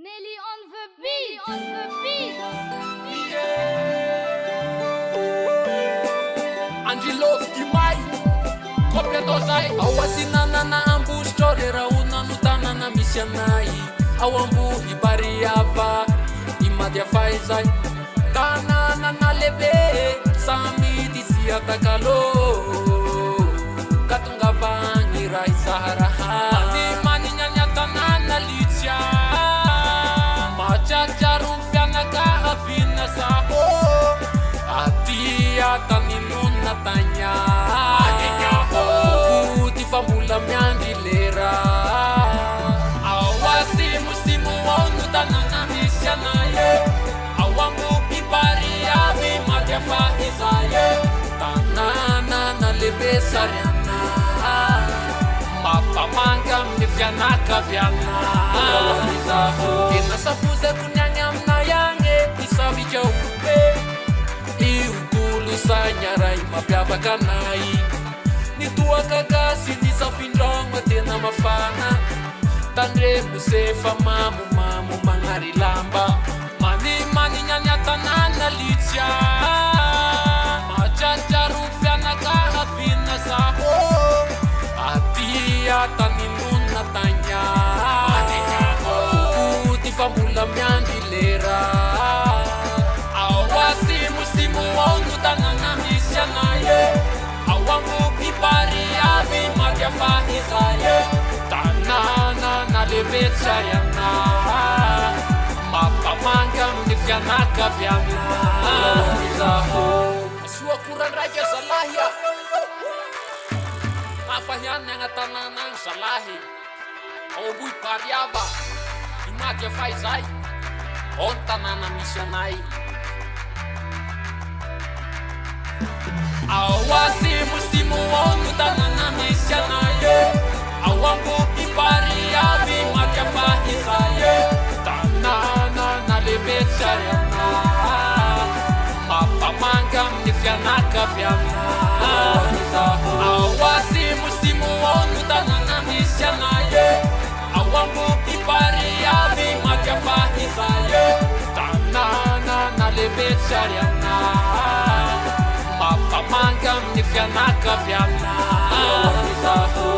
Nelly on the beat, on the beat. Andrilovy may kopy atao zay ao asinanana ambositro le raha onano tanana misy anay ao ambohy bariava imady afay zay tananana lehibe samidy sy atakalo ka tonga vagny raha izaharaha ny manignany atanana litsya matsiatsiaro ny fianakaviana zaho aty ataninona tagna ty fa mbola miandry lera ao asimosimo ao no tanana misy anay ao ambohy bariavy maty afa izay tanànana lehibe sariana mampamanga amin'ny fianakaviana tena safozako ny agny aminay agny isavitrao be iokolo sagnaray mampiavaka anay nitoaka gasy nisafindragno tena mafana tandremo sefa mamomamo magnary lamba manignany atanana litsya matsiatsiaro fianakaviana zaho aty ataninona tagna ty fa mbola miandry lera ao asimosimo ao no tanana misy anay ao ambohy bariavy maty afa izay tanànana lehibe tsariana mampamanga amin'ny fianakaviana zaho soakorandraiky zalahy a mafahiany agnatanàna agny zalahy ao ambohy bariava imaty afa izay ao ny tanàna misy anay ao asimosimo ao no tanàna misy anay ao ambohy bariavy maty afa izay tanànana lehibe tsariana mampamanga amin'ny fianakaviana ao asimosimo ao no tanàna misy anay ao ambohy bariavy maty afa izay tanànana lehibe tsariana mampamanga amin'ny fianakaviana zaho